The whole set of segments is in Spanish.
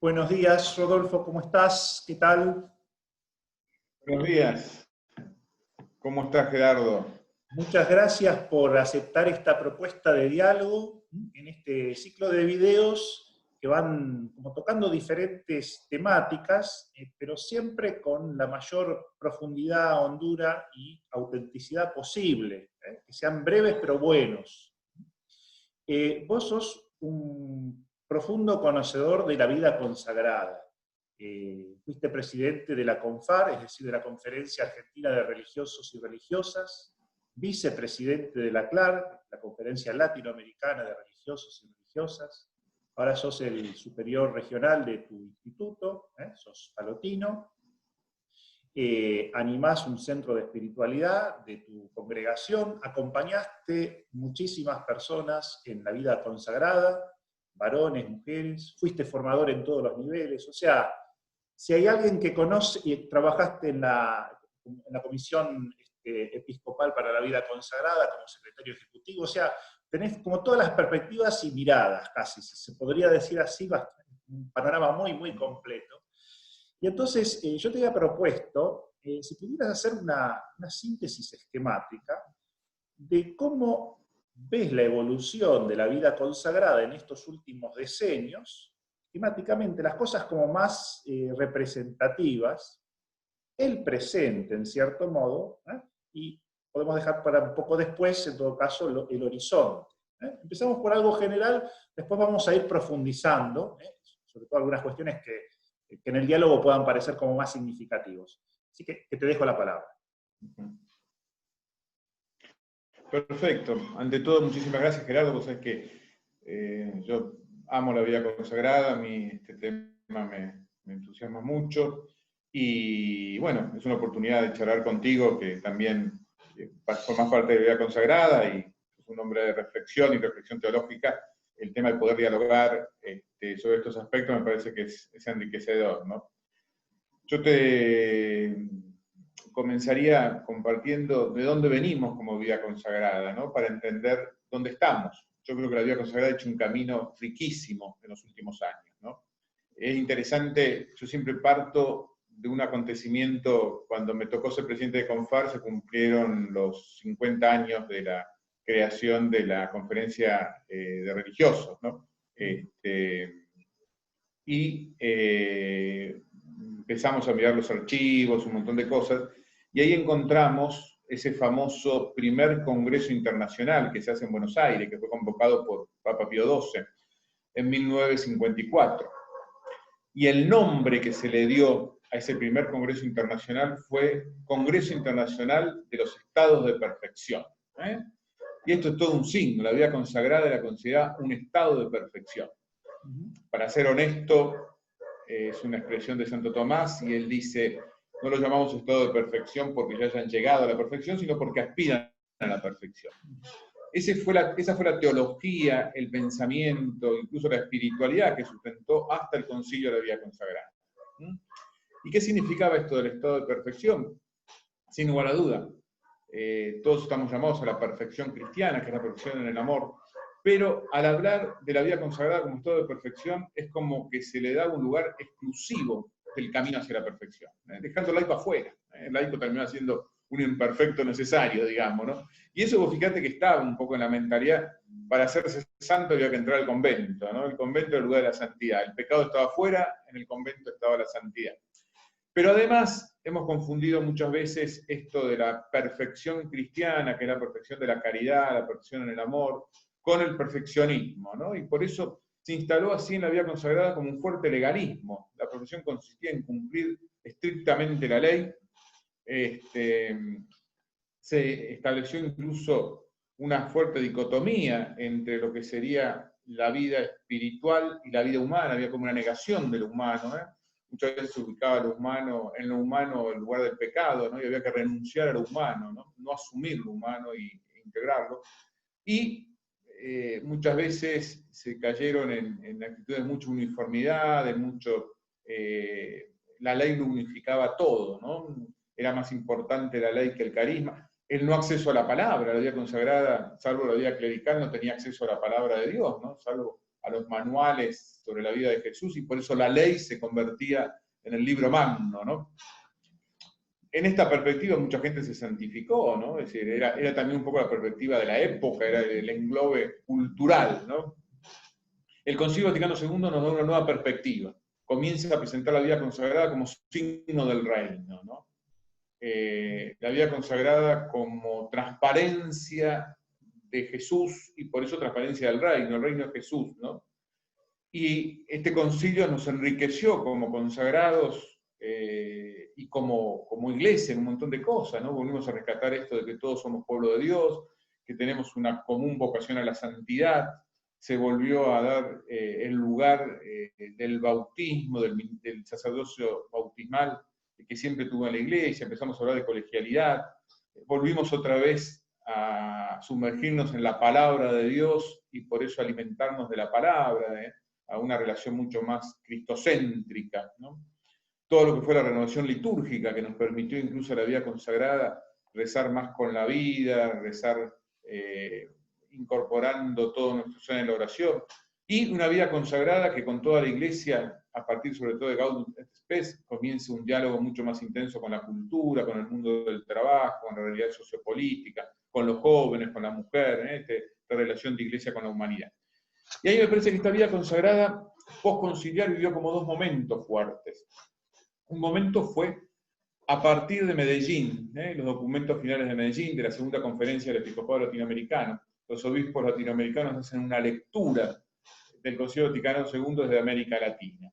Buenos días, Rodolfo, ¿cómo estás? ¿Qué tal? Buenos días. ¿Cómo estás, Gerardo? Muchas gracias por aceptar esta propuesta de diálogo en este ciclo de videos que van como tocando diferentes temáticas, pero siempre con la mayor profundidad, hondura y autenticidad posible, que sean breves pero buenos. Vos sos un profundo conocedor de la vida consagrada. Fuiste presidente de la CONFAR, es decir, de la Conferencia Argentina de Religiosos y Religiosas, vicepresidente de la CLAR, la Conferencia Latinoamericana de Religiosos y Religiosas. Ahora sos el superior regional de tu instituto, sos palotino. Animás un centro de espiritualidad de tu congregación, acompañaste muchísimas personas en la vida consagrada, varones, mujeres, fuiste formador en todos los niveles, o sea, si hay alguien que conoce, y trabajaste en la Comisión Episcopal para la Vida Consagrada como secretario ejecutivo, o sea, tenés como todas las perspectivas y miradas casi, si se podría decir así, un panorama muy, muy completo. Y entonces yo te había propuesto, si pudieras hacer una síntesis esquemática de cómo ves la evolución de la vida consagrada en estos últimos decenios, esquemáticamente las cosas como más representativas, el presente en cierto modo, y podemos dejar para un poco después, en todo caso, el horizonte. Empezamos por algo general, después vamos a ir profundizando, sobre todo algunas cuestiones que en el diálogo puedan parecer como más significativos. Así que te dejo la palabra. Perfecto. Ante todo, muchísimas gracias, Gerardo. Vos sabés que yo amo la vida consagrada, a mí este tema me entusiasma mucho. Y bueno, es una oportunidad de charlar contigo, que también formás parte de la vida consagrada y es un hombre de reflexión y reflexión teológica. El tema de poder dialogar sobre estos aspectos me parece que es enriquecedor, ¿no? Yo te comenzaría compartiendo de dónde venimos como vida consagrada, ¿no? Para entender dónde estamos. Yo creo que la vida consagrada ha hecho un camino riquísimo en los últimos años, ¿no? Es interesante, yo siempre parto de un acontecimiento, cuando me tocó ser presidente de CONFAR, se cumplieron los 50 años de la creación de la Conferencia de Religiosos, ¿no? Empezamos a mirar los archivos, un montón de cosas, y ahí encontramos ese famoso primer Congreso Internacional que se hace en Buenos Aires, que fue convocado por Papa Pío XII en 1954. Y el nombre que se le dio a ese primer Congreso Internacional fue Congreso Internacional de los Estados de Perfección. Y esto es todo un signo, la vida consagrada era considerada un estado de perfección. Para ser honesto, es una expresión de Santo Tomás, y él dice, no lo llamamos estado de perfección porque ya hayan llegado a la perfección, sino porque aspiran a la perfección. Esa fue la teología, el pensamiento, incluso la espiritualidad que sustentó hasta el Concilio de la Vida Consagrada. ¿Y qué significaba esto del estado de perfección? Sin lugar a duda, todos estamos llamados a la perfección cristiana, que es la perfección en el amor, pero al hablar de la vida consagrada como estado de perfección, es como que se le da un lugar exclusivo del camino hacia la perfección, dejando el laico afuera. El laico termina siendo un imperfecto necesario, digamos, ¿no? Y eso vos fíjate que estaba un poco en la mentalidad, para hacerse santo había que entrar al convento, ¿no? El convento era el lugar de la santidad, el pecado estaba afuera, en el convento estaba la santidad. Pero además hemos confundido muchas veces esto de la perfección cristiana, que es la perfección de la caridad, la perfección en el amor, con el perfeccionismo, ¿no? Y por eso se instaló así en la vida consagrada como un fuerte legalismo. La perfección consistía en cumplir estrictamente la ley. Se estableció incluso una fuerte dicotomía entre lo que sería la vida espiritual y la vida humana. Había como una negación de lo humano, Muchas veces se ubicaba en lo humano el lugar del pecado, ¿no? Y había que renunciar a lo humano, no asumir lo humano e integrarlo. Y muchas veces se cayeron en actitudes de mucha uniformidad, la ley lo unificaba todo, ¿no? Era más importante la ley que el carisma. El no acceso a la palabra, la vida consagrada, salvo la vida clerical, no tenía acceso a la palabra de Dios, ¿no? Salvo a los manuales sobre la vida de Jesús, y por eso la ley se convertía en el libro magno, ¿no? En esta perspectiva mucha gente se santificó, ¿no? Es decir, era también un poco la perspectiva de la época, era el englobe cultural, ¿no? El Concilio Vaticano II nos da una nueva perspectiva. Comienza a presentar la vida consagrada como signo del reino, ¿no? La vida consagrada como transparencia de Jesús y por eso transparencia del reino, el reino de Jesús, ¿no? Y este concilio nos enriqueció como consagrados y como iglesia en un montón de cosas, ¿no? Volvimos a rescatar esto de que todos somos pueblo de Dios, que tenemos una común vocación a la santidad, se volvió a dar el lugar del bautismo, del sacerdocio bautismal que siempre tuvo en la iglesia, empezamos a hablar de colegialidad, volvimos otra vez a sumergirnos en la palabra de Dios y por eso alimentarnos de la palabra, a una relación mucho más cristocéntrica, ¿no? Todo lo que fue la renovación litúrgica, que nos permitió incluso a la vida consagrada rezar más con la vida, rezar incorporando todo nuestro ser en la oración, y una vida consagrada que con toda la Iglesia, a partir sobre todo de Gaudium et Spes, comienza un diálogo mucho más intenso con la cultura, con el mundo del trabajo, con la realidad sociopolítica, con los jóvenes, con la mujer, esta relación de Iglesia con la humanidad. Y ahí me parece que esta vida consagrada postconciliar vivió como dos momentos fuertes. Un momento fue a partir de Medellín, los documentos finales de Medellín, de la segunda conferencia del Episcopado Latinoamericano. Los obispos latinoamericanos hacen una lectura del Concilio Vaticano II desde América Latina.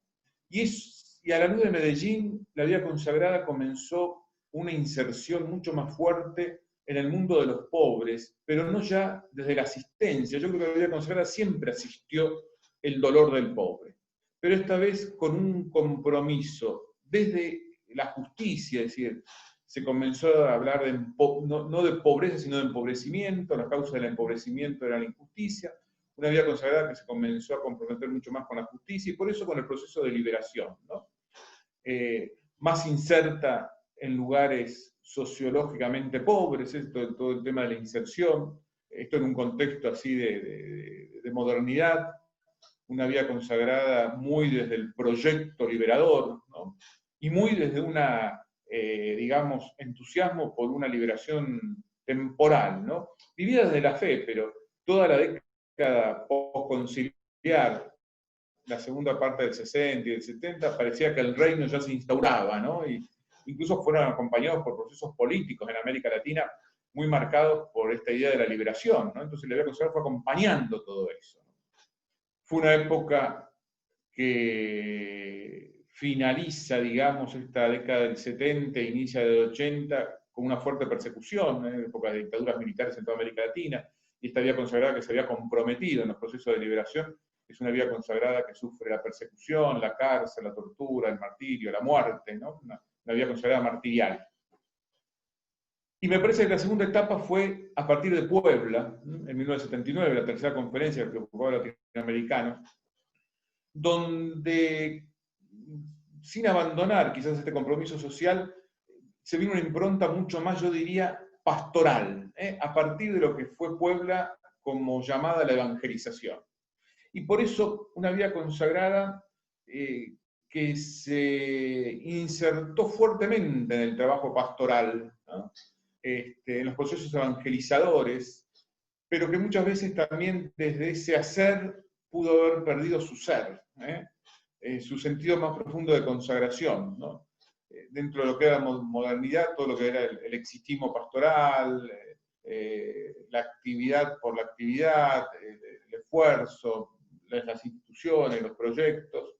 Y a la luz de Medellín, la vida consagrada comenzó una inserción mucho más fuerte en el mundo de los pobres, pero no ya desde la asistencia. Yo creo que la vida consagrada siempre asistió el dolor del pobre, pero esta vez con un compromiso desde la justicia, es decir, se comenzó a hablar no de pobreza, sino de empobrecimiento. La causa del empobrecimiento era la injusticia. Una vida consagrada que se comenzó a comprometer mucho más con la justicia y por eso con el proceso de liberación, ¿no? Más inserta en lugares sociológicamente pobres, todo el tema de la inserción, esto en un contexto así de modernidad, una vida consagrada muy desde el proyecto liberador, ¿no? Y muy desde una, digamos, entusiasmo por una liberación temporal, ¿no? Vivida desde la fe, pero toda la década postconciliar, la segunda parte del 60 y del 70, parecía que el reino ya se instauraba, ¿no? Y incluso fueron acompañados por procesos políticos en América Latina muy marcados por esta idea de la liberación, ¿no? Entonces la vida consagrada fue acompañando todo eso, ¿no? Fue una época que finaliza, digamos, esta década del 70, inicia del 80, con una fuerte persecución, época de dictaduras militares en toda América Latina, y esta vida consagrada que se había comprometido en los procesos de liberación, es una vida consagrada que sufre la persecución, la cárcel, la tortura, el martirio, la muerte, ¿no? Una vida consagrada martirial. Y me parece que la segunda etapa fue a partir de Puebla, en 1979, la tercera conferencia del Episcopado Latinoamericano, donde, sin abandonar quizás este compromiso social, se vino una impronta mucho más, yo diría, pastoral, a partir de lo que fue Puebla como llamada a la evangelización. Y por eso una vida consagrada que se insertó fuertemente en el trabajo pastoral, ¿no? En los procesos evangelizadores, pero que muchas veces también desde ese hacer pudo haber perdido su ser, su sentido más profundo de consagración, ¿no? Dentro de lo que era modernidad, todo lo que era el exitismo pastoral, la actividad por la actividad, el esfuerzo, las instituciones, los proyectos.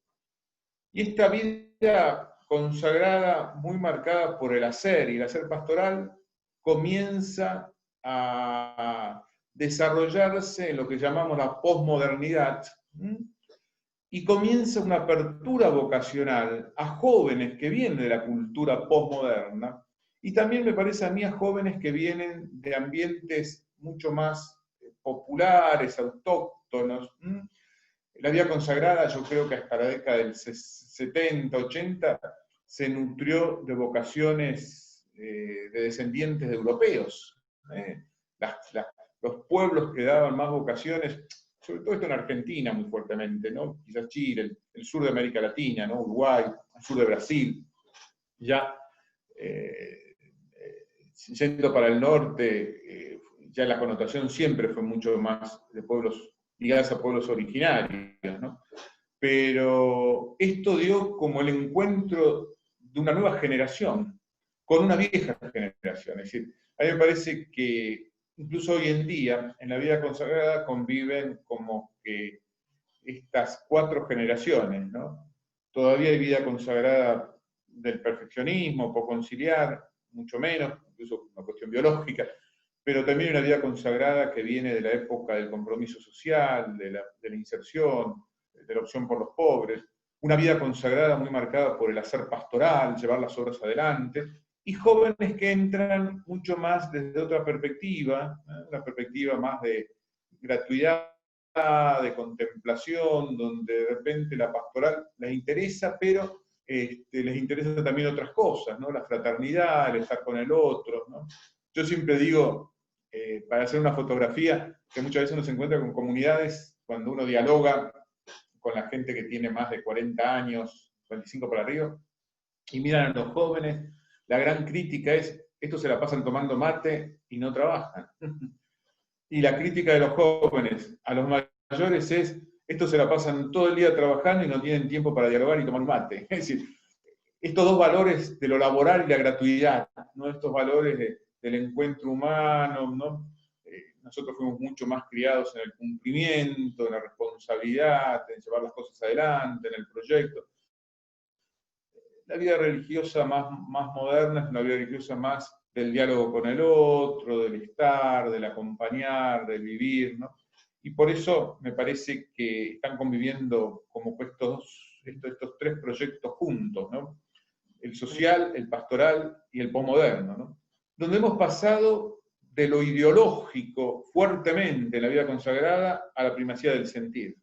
Y esta vida consagrada, muy marcada por el hacer, y el hacer pastoral, comienza a desarrollarse en lo que llamamos la posmodernidad, y comienza una apertura vocacional a jóvenes que vienen de la cultura posmoderna, y también me parece a mí a jóvenes que vienen de ambientes mucho más populares, autóctonos. La vida consagrada, yo creo que hasta la década del 70, 80, se nutrió de vocaciones de descendientes de europeos. Los pueblos que daban más vocaciones, sobre todo esto en Argentina muy fuertemente, ¿no? Quizás Chile, el sur de América Latina, ¿no? Uruguay, el sur de Brasil, ya yendo para el norte, ya la connotación siempre fue mucho más de pueblos ligados a pueblos originarios, ¿no? Pero esto dio como el encuentro de una nueva generación con una vieja generación. Es decir, a mí me parece que incluso hoy en día, en la vida consagrada, conviven como que estas 4 generaciones, ¿no? Todavía hay vida consagrada del perfeccionismo, poco conciliar, mucho menos, incluso una cuestión biológica, pero también hay una vida consagrada que viene de la época del compromiso social, de la inserción, de la opción por los pobres, una vida consagrada muy marcada por el hacer pastoral, llevar las obras adelante, y jóvenes que entran mucho más desde otra perspectiva, una perspectiva más de gratuidad, de contemplación, donde de repente la pastoral les interesa, pero les interesa también otras cosas, ¿no? La fraternidad, el estar con el otro, ¿no? Yo siempre digo, para hacer una fotografía, que muchas veces uno se encuentra con comunidades, cuando uno dialoga con la gente que tiene más de 40 años, 25 para arriba, y miran a los jóvenes, la gran crítica es, estos se la pasan tomando mate y no trabajan. Y la crítica de los jóvenes a los mayores es, estos se la pasan todo el día trabajando y no tienen tiempo para dialogar y tomar mate. Es decir, estos dos valores de lo laboral y la gratuidad, ¿no? Estos valores del encuentro humano, ¿no? Nosotros fuimos mucho más criados en el cumplimiento, en la responsabilidad, en llevar las cosas adelante, en el proyecto. La vida religiosa más moderna es una vida religiosa más del diálogo con el otro, del estar, del acompañar, del vivir, ¿no? Y por eso me parece que están conviviendo como estos 3 proyectos juntos, ¿no? El social, el pastoral y el posmoderno, ¿no? Donde hemos pasado de lo ideológico fuertemente en la vida consagrada a la primacía del sentir.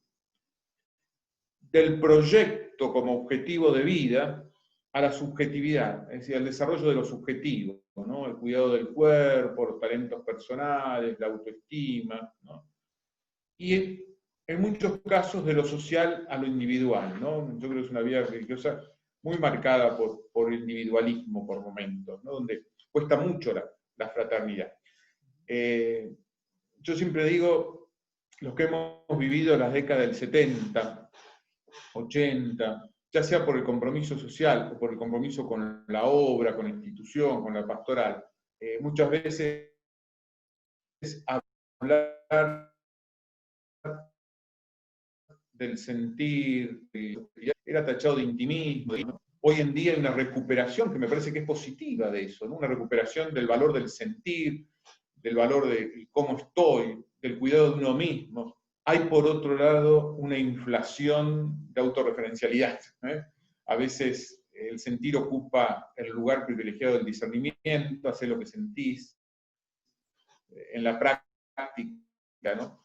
Del proyecto como objetivo de vida a la subjetividad, es decir, al desarrollo de lo subjetivo, ¿no? El cuidado del cuerpo, los talentos personales, la autoestima, ¿no? Y en muchos casos de lo social a lo individual, ¿no? Yo creo que es una vida religiosa muy marcada por el individualismo por momentos, ¿no? Donde cuesta mucho la fraternidad. Yo siempre digo, los que hemos vivido las décadas del 70, 80, ya sea por el compromiso social o por el compromiso con la obra, con la institución, con la pastoral, muchas veces hablar del sentir era tachado de intimismo, ¿no? Hoy en día hay una recuperación que me parece que es positiva de eso, ¿no? Una recuperación del valor del sentir, del valor de cómo estoy, del cuidado de uno mismo. Hay por otro lado una inflación de autorreferencialidad, ¿eh? A veces el sentir ocupa el lugar privilegiado del discernimiento, hacer lo que sentís, en la práctica, ¿no?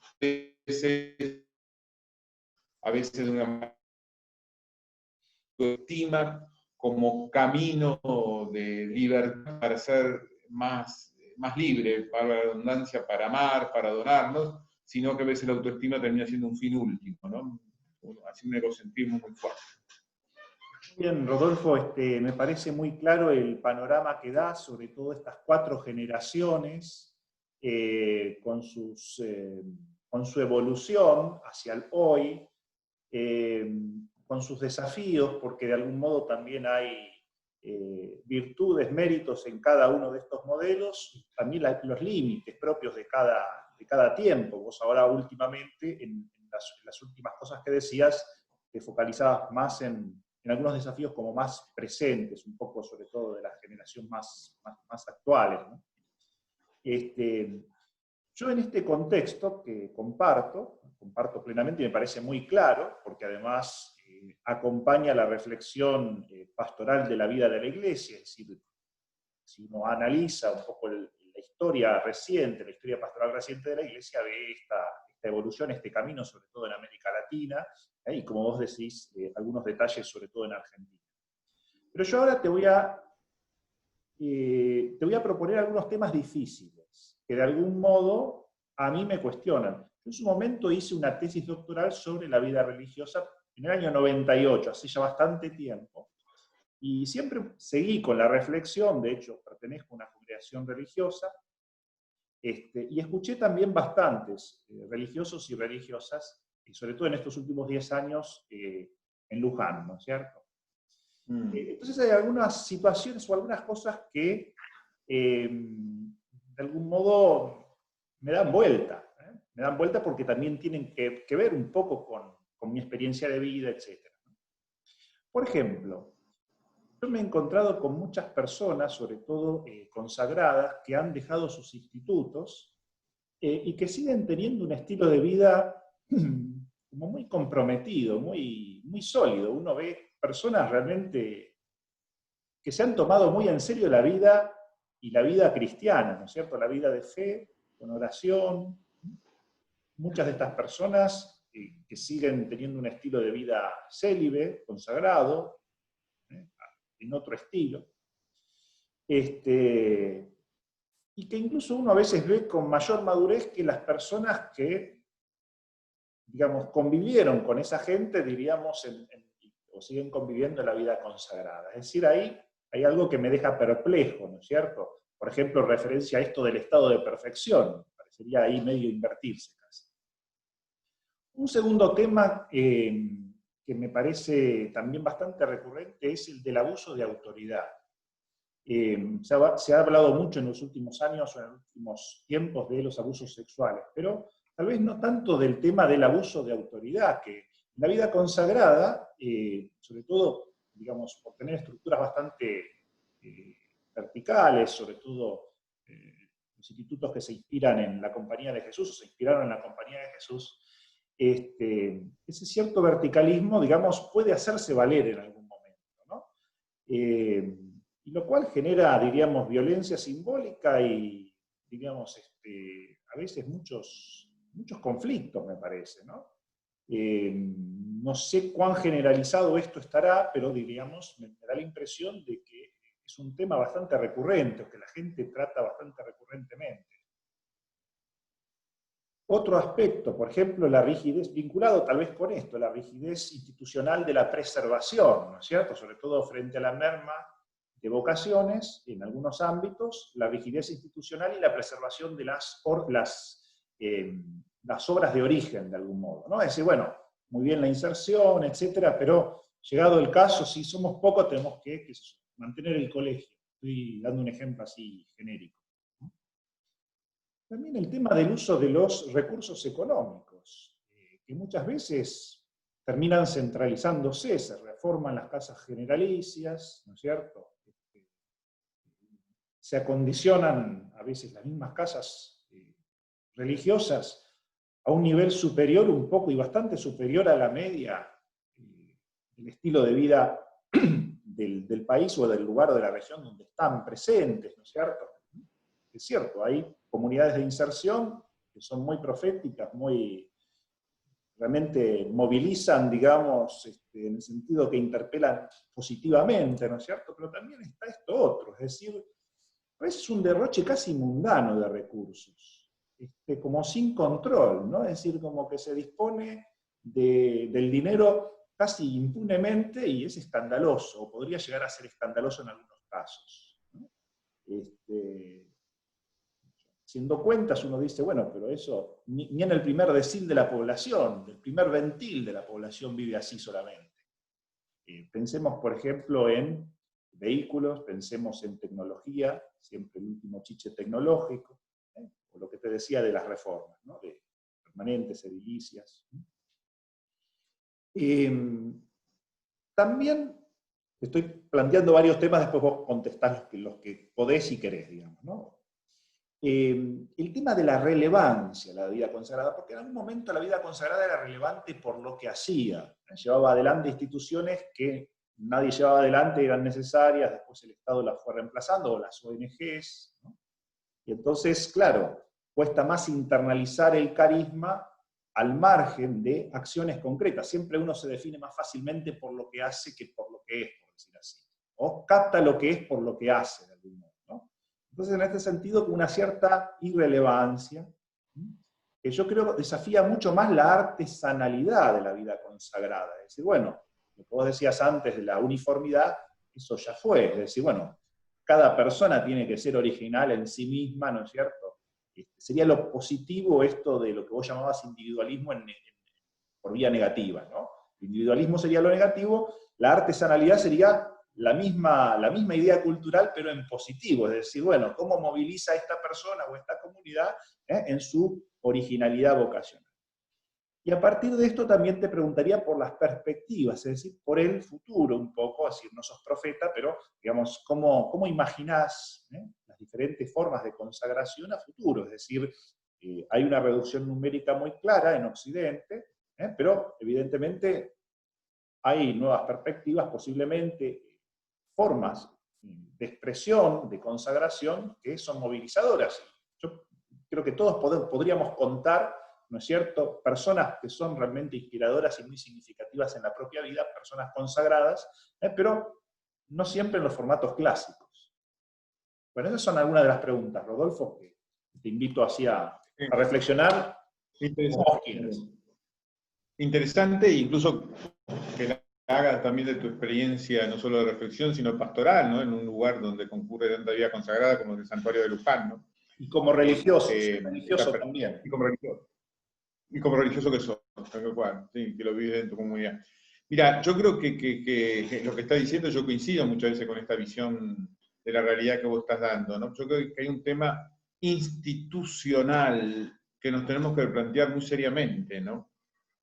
A veces de una autoestima como camino de libertad para ser más libre, para la redundancia, para amar, para donarnos, sino que a veces la autoestima termina siendo un fin último, ¿no? Así un egocentrismo muy fuerte. Bien, Rodolfo, me parece muy claro el panorama que da sobre todo estas 4 generaciones con su evolución hacia el hoy, con sus desafíos, porque de algún modo también hay virtudes, méritos en cada uno de estos modelos, y también los límites propios de cada tiempo. Vos ahora últimamente, en las últimas cosas que decías, te focalizabas más en algunos desafíos como más presentes, un poco sobre todo de la generación más actuales, ¿no? Yo en este contexto que comparto plenamente y me parece muy claro, porque además acompaña la reflexión pastoral de la vida de la Iglesia, es decir, si uno analiza un poco la historia reciente, la historia pastoral reciente de la Iglesia, ve esta evolución, este camino, sobre todo en América Latina, y como vos decís, algunos detalles sobre todo en Argentina. Pero yo ahora te voy a proponer algunos temas difíciles, que de algún modo a mí me cuestionan. en su momento hice una tesis doctoral sobre la vida religiosa en el año 98, hace ya bastante tiempo, y siempre seguí con la reflexión, de hecho pertenezco a una congregación religiosa, y escuché también bastantes religiosos y religiosas, y sobre todo en estos últimos 10 años en Luján, ¿no es cierto? Entonces hay algunas situaciones o algunas cosas que de algún modo me dan vuelta. Me dan vuelta porque también tienen que ver un poco con mi experiencia de vida, etc. Por ejemplo, yo me he encontrado con muchas personas, sobre todo consagradas, que han dejado sus institutos y que siguen teniendo un estilo de vida como muy comprometido, muy sólido. Uno ve personas realmente que se han tomado muy en serio la vida y la vida cristiana, ¿no es cierto? La vida de fe, con oración. Muchas de estas personas que siguen teniendo un estilo de vida célibe, consagrado, en otro estilo, y que incluso uno a veces ve con mayor madurez que las personas que, digamos, convivieron con esa gente, diríamos, o siguen conviviendo en la vida consagrada. Es decir, ahí hay algo que me deja perplejo, ¿no es cierto? Por ejemplo, referencia a esto del estado de perfección, parecería ahí medio invertirse casi. Un segundo tema que me parece también bastante recurrente es el del abuso de autoridad. Se ha hablado mucho en los últimos años o en los últimos tiempos de los abusos sexuales, pero tal vez no tanto del tema del abuso de autoridad, que en la vida consagrada, sobre todo, digamos, por tener estructuras bastante verticales, sobre todo los institutos que se inspiran en la Compañía de Jesús, o se inspiraron en la Compañía de Jesús, ese cierto verticalismo, digamos, puede hacerse valer en algún momento, ¿no? Y lo cual genera, diríamos, violencia simbólica y, digamos, a veces muchos conflictos, me parece, ¿no? No sé cuán generalizado esto estará, pero, diríamos, me da la impresión de que es un tema bastante recurrente, o que la gente trata bastante recurrentemente. Otro aspecto, por ejemplo, la rigidez, vinculado tal vez con esto, la rigidez institucional de la preservación, ¿no es cierto? Sobre todo frente a la merma de vocaciones, en algunos ámbitos, la rigidez institucional y la preservación de las obras de origen, de algún modo, ¿no? Es decir, bueno, muy bien la inserción, etcétera, pero llegado el caso, si somos pocos, tenemos que mantener el colegio. Estoy dando un ejemplo así genérico. También el tema del uso de los recursos económicos, que muchas veces terminan centralizándose, se reforman las casas generalicias, ¿no es cierto? Se acondicionan a veces las mismas casas religiosas a un nivel superior un poco y bastante superior a la media del estilo de vida del país o del lugar o de la región donde están presentes, ¿no es cierto? Es cierto, hay comunidades de inserción que son muy proféticas, realmente movilizan, digamos, en el sentido que interpelan positivamente, ¿no es cierto? Pero también está esto otro, es decir, a veces un derroche casi mundano de recursos, como sin control, ¿no? Es decir, como que se dispone del dinero casi impunemente y es escandaloso, o podría llegar a ser escandaloso en algunos casos, ¿no? Haciendo cuentas uno dice, bueno, pero eso, ni en el primer decil de la población, del primer ventil de la población vive así solamente. Pensemos, por ejemplo, en vehículos, pensemos en tecnología, siempre el último chiche tecnológico, o lo que te decía de las reformas, ¿no? De permanentes, edilicias. También estoy planteando varios temas, después vos contestás los que podés y querés, digamos, ¿no? El tema de la relevancia de la vida consagrada, porque en algún momento la vida consagrada era relevante por lo que hacía. Llevaba adelante instituciones que nadie llevaba adelante, eran necesarias, después el Estado las fue reemplazando, o las ONGs, ¿no? Y entonces, claro, cuesta más internalizar el carisma al margen de acciones concretas. Siempre uno se define más fácilmente por lo que hace que por lo que es, por decir así. O capta lo que es por lo que hace, de algún modo, ¿no? Entonces, en este sentido, con una cierta irrelevancia, que yo creo desafía mucho más la artesanalidad de la vida consagrada. Es decir, bueno, lo que vos decías antes de la uniformidad, eso ya fue. Es decir, bueno, cada persona tiene que ser original en sí misma, ¿no es cierto? Sería lo positivo esto de lo que vos llamabas individualismo por vía negativa, ¿no? El individualismo sería lo negativo, la artesanalidad sería la misma idea cultural, pero en positivo, es decir, bueno, cómo moviliza esta persona o esta comunidad en su originalidad vocacional. Y a partir de esto también te preguntaría por las perspectivas, es decir, por el futuro un poco, es decir, no sos profeta, pero digamos, ¿cómo imaginás las diferentes formas de consagración a futuro? Es decir, hay una reducción numérica muy clara en Occidente, pero evidentemente hay nuevas perspectivas, posiblemente formas de expresión, de consagración, que son movilizadoras. Yo creo que todos podríamos contar, ¿no es cierto?, personas que son realmente inspiradoras y muy significativas en la propia vida, personas consagradas, pero no siempre en los formatos clásicos. Bueno, esas son algunas de las preguntas, Rodolfo, que te invito así a reflexionar como vos quieras. Interesante, incluso que la hagas también de tu experiencia, no solo de reflexión, sino pastoral, ¿no? En un lugar donde concurre tanta vida consagrada como el Santuario de Luján, ¿no? Y como religioso, religioso también. Y como religioso que sos, tal cual, sí, que lo vives en tu comunidad. Mira, yo creo que lo que está diciendo, yo coincido muchas veces con esta visión de la realidad que vos estás dando, ¿no? Yo creo que hay un tema institucional que nos tenemos que plantear muy seriamente, ¿no?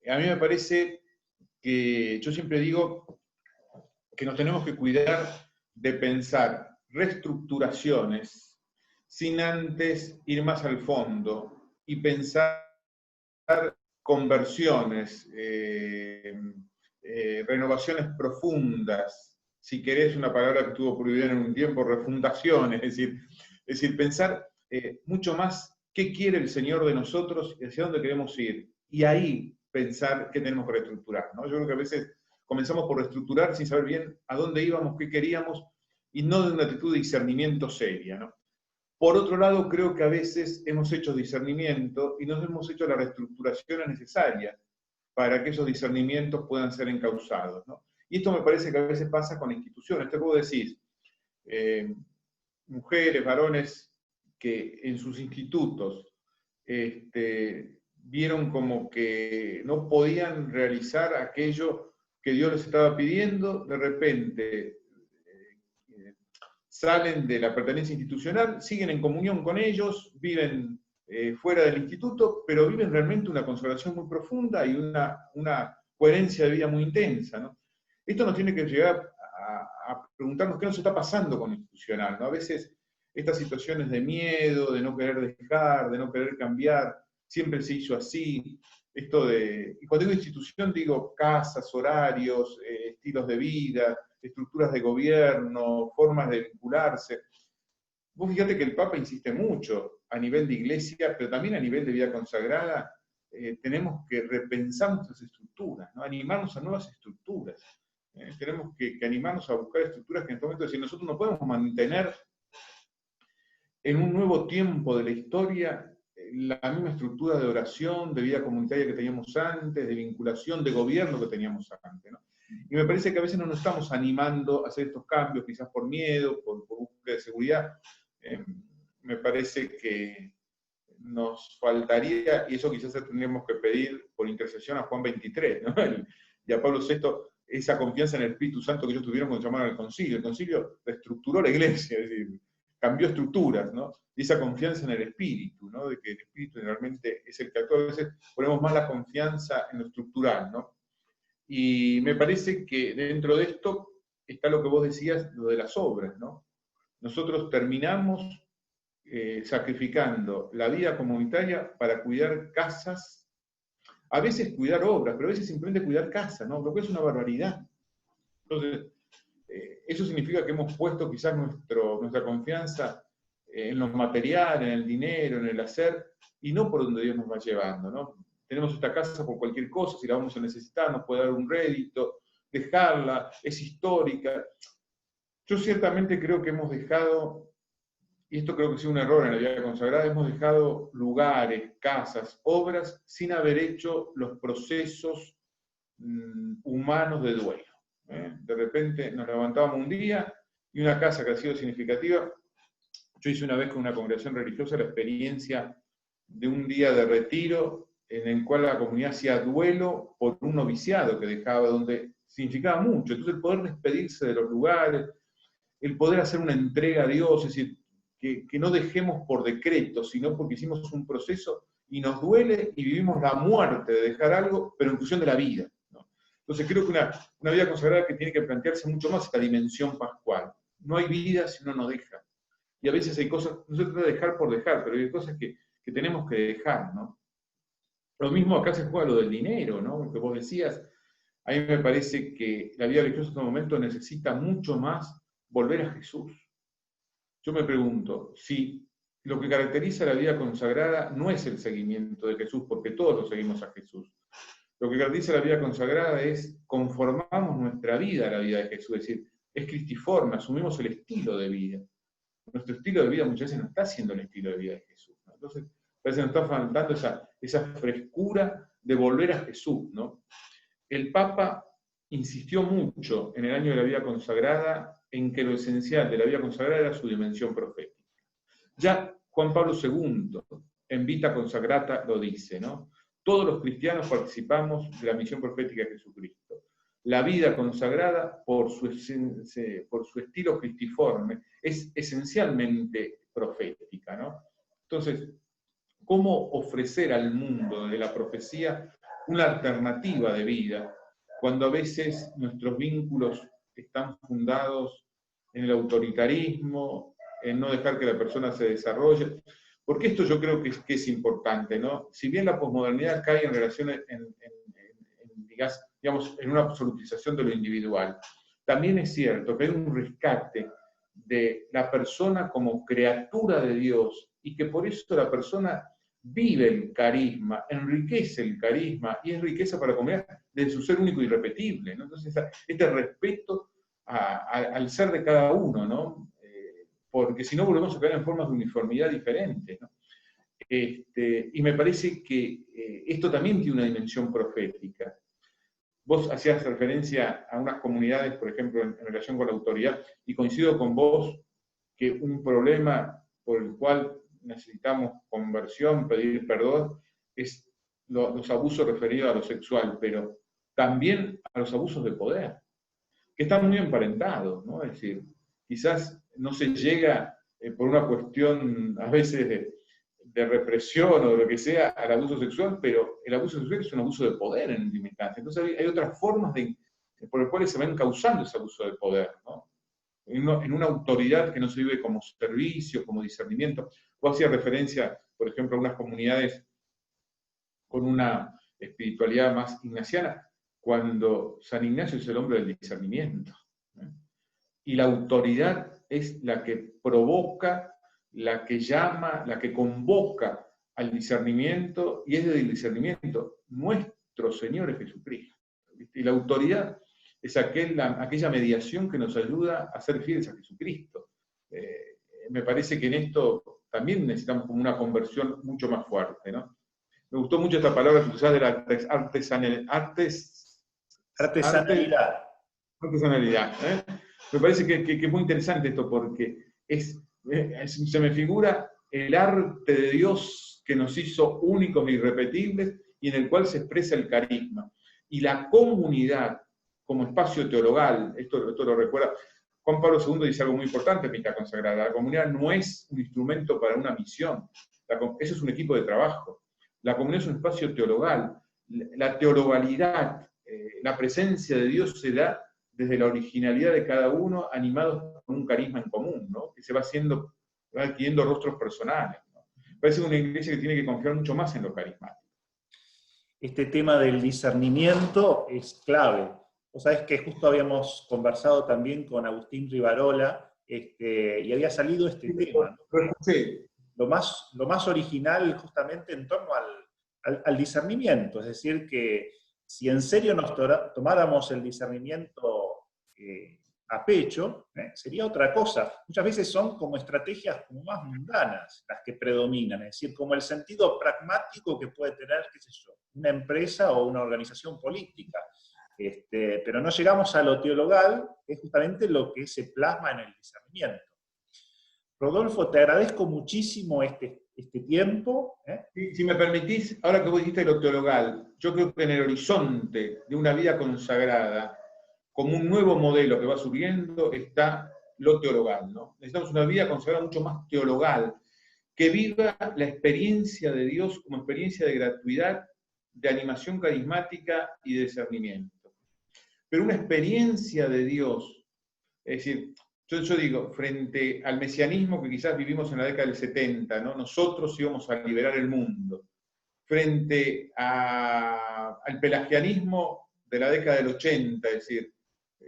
A mí me parece que, yo siempre digo que nos tenemos que cuidar de pensar reestructuraciones sin antes ir más al fondo y pensar conversiones, renovaciones profundas, si querés una palabra que estuvo prohibida en un tiempo, refundaciones, es decir pensar mucho más qué quiere el Señor de nosotros y hacia dónde queremos ir. Y ahí pensar qué tenemos que reestructurar, ¿no? Yo creo que a veces comenzamos por reestructurar sin saber bien a dónde íbamos, qué queríamos, y no de una actitud de discernimiento seria, ¿no? Por otro lado, creo que a veces hemos hecho discernimiento y no hemos hecho las reestructuraciones necesarias para que esos discernimientos puedan ser encauzados, ¿no? Y esto me parece que a veces pasa con instituciones. Te puedo decir, mujeres, varones, que en sus institutos vieron como que no podían realizar aquello que Dios les estaba pidiendo, de repente salen de la pertenencia institucional, siguen en comunión con ellos, viven fuera del instituto, pero viven realmente una consagración muy profunda y una coherencia de vida muy intensa, ¿no? Esto nos tiene que llegar a preguntarnos qué nos está pasando con lo institucional, ¿no? A veces estas situaciones de miedo, de no querer dejar, de no querer cambiar, siempre se hizo así. Y cuando digo institución digo casas, horarios, estilos de vida, estructuras de gobierno, formas de vincularse. Vos fíjate que el Papa insiste mucho a nivel de iglesia, pero también a nivel de vida consagrada, tenemos que repensar nuestras estructuras, ¿no? Animarnos a nuevas estructuras. Tenemos que animarnos a buscar estructuras que en este momento, si nosotros no podemos mantener en un nuevo tiempo de la historia la misma estructura de oración, de vida comunitaria que teníamos antes, de vinculación, de gobierno que teníamos antes, ¿no? Y me parece que a veces no nos estamos animando a hacer estos cambios, quizás por miedo, por búsqueda de seguridad. Me parece que nos faltaría, y eso quizás tendríamos que pedir por intercesión a Juan XXIII, ¿no? Y a Pablo VI, esa confianza en el Espíritu Santo que ellos tuvieron cuando llamaron al concilio. El concilio reestructuró la iglesia, es decir, cambió estructuras, ¿no? Y esa confianza en el Espíritu, ¿no? De que el Espíritu realmente es el que actúa. A veces ponemos más la confianza en lo estructural, ¿no? Y me parece que dentro de esto está lo que vos decías, lo de las obras, ¿no? Nosotros terminamos sacrificando la vida comunitaria para cuidar casas, a veces cuidar obras, pero a veces simplemente cuidar casas, ¿no? Lo que es una barbaridad. Entonces, eso significa que hemos puesto quizás nuestra confianza en lo material, en el dinero, en el hacer, y no por donde Dios nos va llevando, ¿no? Tenemos esta casa por cualquier cosa, si la vamos a necesitar, nos puede dar un rédito, dejarla, es histórica. Yo ciertamente creo que hemos dejado y esto creo que es un error en la vida consagrada, hemos dejado lugares, casas, obras, sin haber hecho los procesos humanos de duelo. De repente nos levantábamos un día y una casa que ha sido significativa. Yo hice una vez con una congregación religiosa la experiencia de un día de retiro en el cual la comunidad hacía duelo por un noviciado que dejaba, donde significaba mucho. Entonces el poder despedirse de los lugares, el poder hacer una entrega a Dios, es decir, que no dejemos por decreto, sino porque hicimos un proceso y nos duele y vivimos la muerte de dejar algo, pero en función de la vida, ¿no? Entonces creo que una vida consagrada que tiene que plantearse mucho más esta dimensión pascual. No hay vida si uno no deja. Y a veces hay cosas, no se trata de dejar por dejar, pero hay cosas que tenemos que dejar, ¿no? Lo mismo acá se juega lo del dinero, ¿no? Lo que vos decías, a mí me parece que la vida religiosa en este momento necesita mucho más volver a Jesús. Yo me pregunto, si lo que caracteriza la vida consagrada no es el seguimiento de Jesús, porque todos lo seguimos a Jesús. Lo que caracteriza la vida consagrada es conformamos nuestra vida a la vida de Jesús, es decir, es cristiforme, asumimos el estilo de vida. Nuestro estilo de vida muchas veces no está siendo el estilo de vida de Jesús, ¿no? Entonces, parece que nos está faltando esa frescura de volver a Jesús, ¿no? El Papa insistió mucho en el año de la vida consagrada en que lo esencial de la vida consagrada era su dimensión profética. Ya Juan Pablo II, en Vita Consagrata, lo dice, ¿no? Todos los cristianos participamos de la misión profética de Jesucristo. La vida consagrada, por su estilo cristiforme, es esencialmente profética, ¿no? Entonces, ¿cómo ofrecer al mundo de la profecía una alternativa de vida, cuando a veces nuestros vínculos están fundados en el autoritarismo, en no dejar que la persona se desarrolle? Porque esto yo creo que es importante, ¿no? Si bien la posmodernidad cae en relaciones, digamos, en una absolutización de lo individual, también es cierto que hay un rescate de la persona como criatura de Dios y que por eso la persona vive el carisma, enriquece el carisma y es riqueza para la comunidad de su ser único y irrepetible, ¿no? Entonces, este respeto al ser de cada uno, ¿no? Porque si no volvemos a caer en formas de uniformidad diferentes, ¿no? Y me parece que esto también tiene una dimensión profética. Vos hacías referencia a unas comunidades, por ejemplo, en relación con la autoridad, y coincido con vos que un problema por el cual necesitamos conversión, pedir perdón, es los abusos referidos a lo sexual, pero también a los abusos de poder, que están muy emparentados, ¿no? Es decir, quizás no se llega por una cuestión a veces de represión o de lo que sea al abuso sexual, pero el abuso sexual es un abuso de poder en última instancia. Entonces hay otras formas por las cuales se van causando ese abuso de poder, ¿no? En una autoridad que no se vive como servicio, como discernimiento. Vos hacías referencia, por ejemplo, a unas comunidades con una espiritualidad más ignaciana, cuando San Ignacio es el hombre del discernimiento, ¿eh? Y la autoridad es la que provoca, la que llama, la que convoca al discernimiento, y es desde el discernimiento nuestro Señor Jesucristo. Y la autoridad es aquella mediación que nos ayuda a ser fieles a Jesucristo. Me parece que en esto también necesitamos como una conversión mucho más fuerte, ¿no? Me gustó mucho esta palabra que usás de la Artesanalidad. artesanalidad, ¿eh? Me parece que es muy interesante esto porque se me figura el arte de Dios que nos hizo únicos e irrepetibles y en el cual se expresa el carisma. Y la comunidad como espacio teologal, esto lo recuerda, Juan Pablo II dice algo muy importante en Vita Consagrada: la comunidad no es un instrumento para una misión, eso es un equipo de trabajo. La comunidad es un espacio teologal, la teologalidad, la presencia de Dios se da desde la originalidad de cada uno, animados por un carisma en común, ¿no? Que se va adquiriendo rostros personales, ¿no? Parece una iglesia que tiene que confiar mucho más en lo carismático. Este tema del discernimiento es clave. Vos sabés que justo habíamos conversado también con Agustín Rivarola, y había salido este tema, ¿no? Sí. Lo más original justamente en torno al discernimiento, es decir, que si en serio nos tomáramos el discernimiento a pecho, sería otra cosa. Muchas veces son como estrategias como más mundanas las que predominan, es decir, como el sentido pragmático que puede tener, qué sé yo, una empresa o una organización política. Pero no llegamos a lo teologal, que es justamente lo que se plasma en el discernimiento. Rodolfo, te agradezco muchísimo este tiempo. Si me permitís, ahora que vos dijiste lo teologal, yo creo que en el horizonte de una vida consagrada, como un nuevo modelo que va surgiendo, está lo teologal, ¿no? Necesitamos una vida consagrada mucho más teologal, que viva la experiencia de Dios como experiencia de gratuidad, de animación carismática y de discernimiento. Pero una experiencia de Dios, es decir, yo digo, frente al mesianismo que quizás vivimos en la década del 70, ¿no? Nosotros íbamos a liberar el mundo. Frente al pelagianismo de la década del 80, es decir,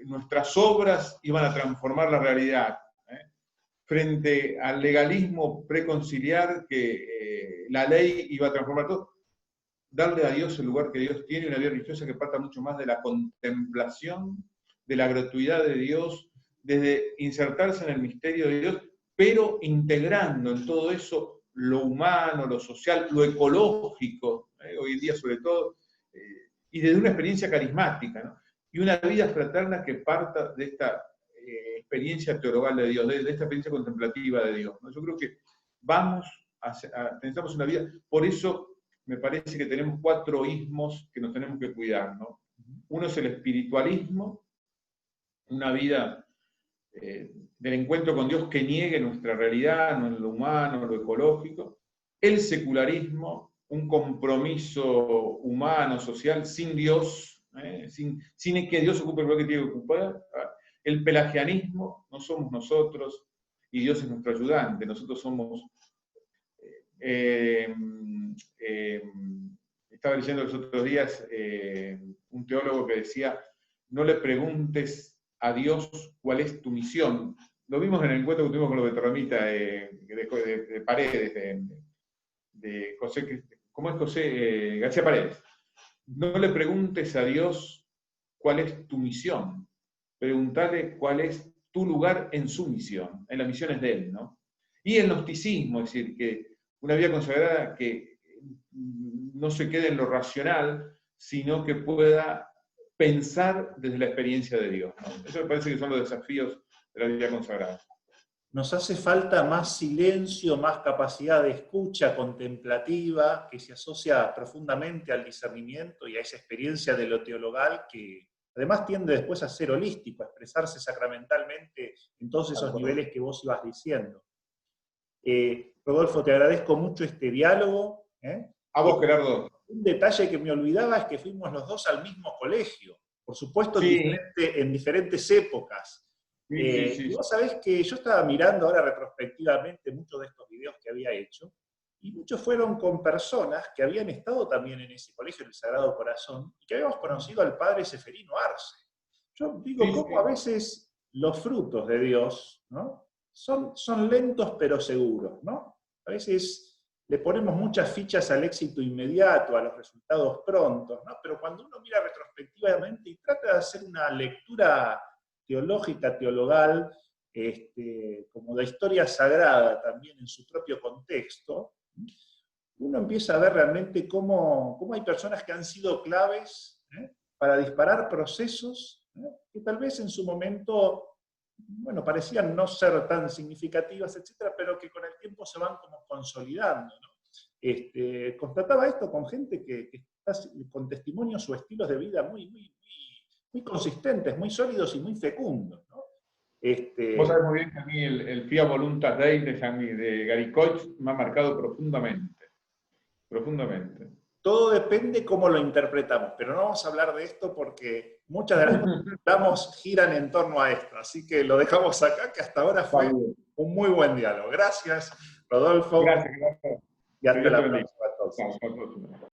nuestras obras iban a transformar la realidad. Frente al legalismo preconciliar que la ley iba a transformar todo, darle a Dios el lugar que Dios tiene, una vida religiosa que parta mucho más de la contemplación, de la gratuidad de Dios, desde insertarse en el misterio de Dios, pero integrando en todo eso lo humano, lo social, lo ecológico, hoy en día sobre todo, y desde una experiencia carismática, ¿no? Y una vida fraterna que parta de esta experiencia teologal de Dios, de esta experiencia contemplativa de Dios, ¿no? Yo creo que necesitamos una vida, por eso me parece que tenemos 4 ismos que nos tenemos que cuidar, ¿no? Uno es el espiritualismo, una vida del encuentro con Dios que niegue nuestra realidad, no en lo humano, lo ecológico. El secularismo, un compromiso humano, social, sin Dios, sin que Dios ocupe el lugar que tiene que ocupar. El pelagianismo, no somos nosotros, y Dios es nuestro ayudante, nosotros somos... estaba leyendo los otros días un teólogo que decía, no le preguntes a Dios cuál es tu misión. Lo vimos en el encuentro que tuvimos con los betromitas de Paredes, de José, ¿cómo es José? García Paredes. No le preguntes a Dios cuál es tu misión, preguntale cuál es tu lugar en su misión, en las misiones de Él, ¿no? Y el gnosticismo, es decir, que una vida consagrada que no se quede en lo racional, sino que pueda pensar desde la experiencia de Dios, ¿no? Eso me parece que son los desafíos de la vida consagrada. Nos hace falta más silencio, más capacidad de escucha contemplativa, que se asocia profundamente al discernimiento y a esa experiencia de lo teologal que además tiende después a ser holístico, a expresarse sacramentalmente en todos esos niveles que vos ibas diciendo. Rodolfo, te agradezco mucho este diálogo. A vos, Gerardo. Un detalle que me olvidaba es que fuimos los dos al mismo colegio, por supuesto sí. en diferentes épocas. Sí. Y vos sabés que yo estaba mirando ahora retrospectivamente muchos de estos videos que había hecho, y muchos fueron con personas que habían estado también en ese colegio del Sagrado Corazón, y que habíamos conocido al padre Seferino Arce. Yo digo, cómo a veces los frutos de Dios, ¿no? son lentos pero seguros, ¿no? A veces le ponemos muchas fichas al éxito inmediato, a los resultados prontos, ¿no? Pero cuando uno mira retrospectivamente y trata de hacer una lectura teológica, teologal, como de historia sagrada también en su propio contexto, uno empieza a ver realmente cómo hay personas que han sido claves para disparar procesos que tal vez en su momento, bueno, parecían no ser tan significativas, etcétera, pero que con el tiempo se van como consolidando, ¿no? Constataba esto con gente que está con testimonios o estilos de vida muy consistentes, muy sólidos y muy fecundos, ¿no? Vos sabés muy bien que a mí el Fiat Voluntas Dei de Gary Koch me ha marcado profundamente. Profundamente. Todo depende cómo lo interpretamos, pero no vamos a hablar de esto porque muchas de las cosas que hablamos giran en torno a esto, así que lo dejamos acá, que hasta ahora fue un muy buen diálogo. Gracias, Rodolfo. Gracias, y hasta la próxima.